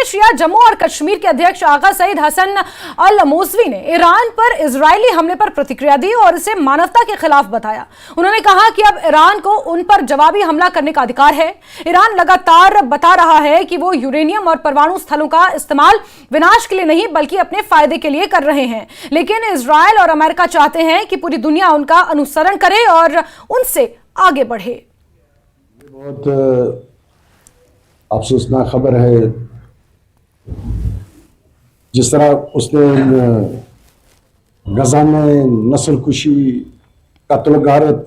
शिया जम्मू और कश्मीर के अध्यक्ष आगा सईद हसन अल मौसवी ने ईरान पर इजरायली हमले पर प्रतिक्रिया दी और इसे मानवता के खिलाफ बताया। उन्होंने कहा कि अब ईरान को उन पर जवाबी हमला करने का अधिकार है। ईरान लगातार बता रहा है कि वो यूरेनियम और परमाणु स्थलों का इस्तेमाल विनाश के लिए नहीं बल्कि अपने फायदे के लिए कर रहे हैं, लेकिन इजरायल और अमेरिका चाहते हैं कि पूरी दुनिया उनका अनुसरण करे और उनसे आगे बढ़े। बहुत अफसोसनाक खबर है जिस तरह उसने गजा में नस्ल कुशी कत्ल गारत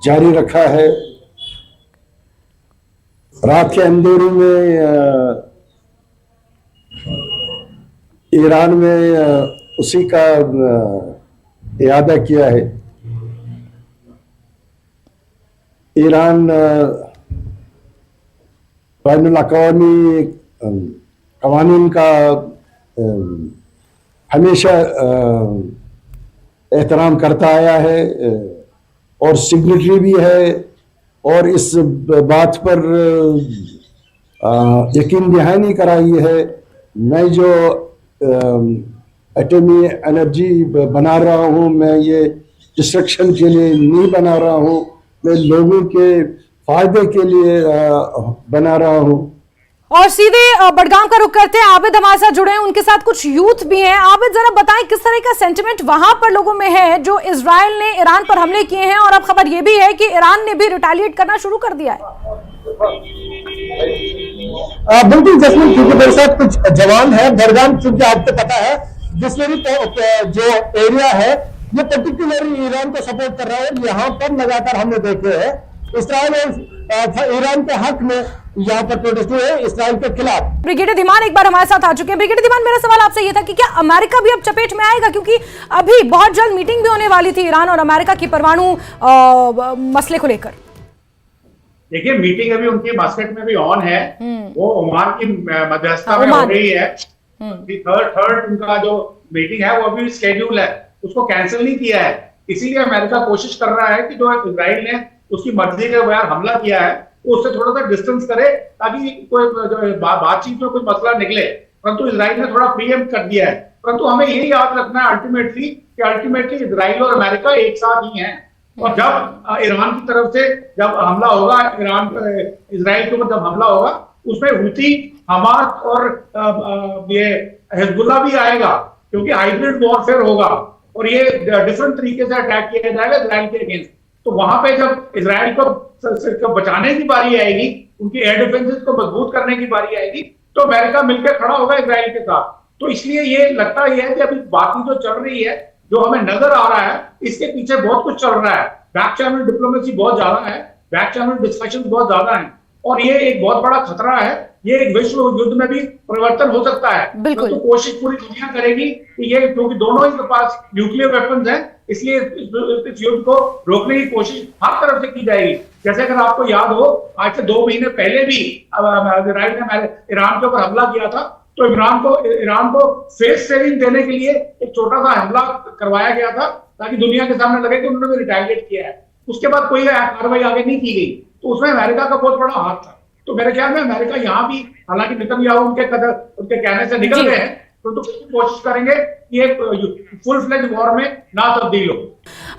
जारी रखा है। रात के अंधेरे में ईरान में उसी का इरादा किया है। ईरान बैनुल अक़वामी क़वानीन का हमेशा एहतराम करता आया है और सिग्नेटरी भी है और इस बात पर यकीन दहानी कराई है। मैं जो एटमी एनर्जी बना रहा हूँ, मैं ये डिस्ट्रक्शन के लिए नहीं बना रहा हूँ, मैं लोगों के फायदे के लिए बना रहा हूँ। और सीधे बडगाम का रुख करते हैं, आबिद हमारे साथ जुड़े हैं, उनके साथ कुछ यूथ भी हैं। आबिद, जरा बताएं किस तरह का सेंटिमेंट वहां पर लोगों में है जो इजराइल ने ईरान पर हमले किए हैं, और अब खबर यह भी है कि ईरान ने भी रिटेलिएट करना शुरू कर दिया है। बिल्कुल जसमीन, क्योंकि मेरे साथ कुछ जवान है। बडगाम चूंकि आपको पता है बिस्लेरी जो एरिया है ये पर्टिकुलरली ईरान को सपोर्ट कर रहा है। यहाँ पर लगातार हमने देखे हैं इस्राइल और ईरान के हक में यहाँ पर प्रोटेस्ट हुए इस्राइल के खिलाफ। ब्रिगेडियर धीमान एक बार हमारे साथ आ चुके हैं। ब्रिगेडियर धीमान, मेरा सवाल आपसे ये था कि क्या अमेरिका भी अब चपेट में आएगा, क्योंकि अभी बहुत जल्द मीटिंग भी होने वाली थी ईरान और अमेरिका की परमाणु मसले को लेकर। देखिए, मीटिंग अभी उनकी मास्केट में भी ऑन है, वो ओमान की मध्यस्थता में हो रही है। थर्ड उनका जो मीटिंग है वो अभी स्केड्यूल है, उसको कैंसिल नहीं किया है। इसीलिए अमेरिका कोशिश कर रहा है कि जो इजराइल ने उसकी मर्जी के बगैर हमला किया है वो उससे थोड़ा सा डिस्टेंस करे ताकि कोई बातचीत में कोई मसला निकले। परंतु इजराइल ने थोड़ा प्रीएम्प्ट कर दिया है। परंतु हमें यही याद रखना है अल्टीमेटली इजराइल और अमेरिका एक साथ ही हैं। और जब ईरान की तरफ से जब हमला होगा, इजराइल के ऊपर जब हमला होगा, उसमें हुती, हमास और ये हिजबुल्लाह भी आएगा, क्योंकि हाइब्रिड वॉरफेयर होगा और ये डिफरेंट तरीके से अटैक किया जाएगा इजराइल के अगेंस्ट। तो वहां पे जब इजराइल को बचाने की बारी आएगी, उनकी एयर डिफेंसेस को मजबूत करने की बारी आएगी, तो अमेरिका मिलकर खड़ा होगा इजराइल के साथ। तो इसलिए ये लगता ही है कि अभी बाकी जो चल रही है, जो हमें नजर आ रहा है, इसके पीछे बहुत कुछ चल रहा है। बैक चैनल डिप्लोमेसी बहुत ज्यादा है, बैक चैनल डिस्कशन बहुत ज्यादा है, और ये एक बहुत बड़ा खतरा है। ये एक विश्व युद्ध में भी परिवर्तन हो सकता है। तो कोशिश पूरी दुनिया करेगी कि ये, क्योंकि दोनों ही के पास न्यूक्लियर वेपन्स हैं, इसलिए इस युद्ध को रोकने की कोशिश हर तरफ से की जाएगी। जैसे अगर आपको याद हो, आज से 2 महीने पहले भी इजराइल ने ईरान के ऊपर हमला किया था, तो ईरान को फेस सेविंग देने के लिए एक छोटा सा हमला करवाया गया था ताकि दुनिया के सामने लगे कि उन्होंने भी रिटेलिएट किया है। उसके बाद कोई कार्रवाई आगे नहीं की गई, तो उसमें अमेरिका का बहुत बड़ा हाथ था। तो मेरे ख्याल में अमेरिका यहाँ भी, हालांकि नेतन्याहू उनके कहने से निकल गए हैं, तो कोशिश करेंगे कि एक फुल फ्लेज वॉर में ना तब्दील हो।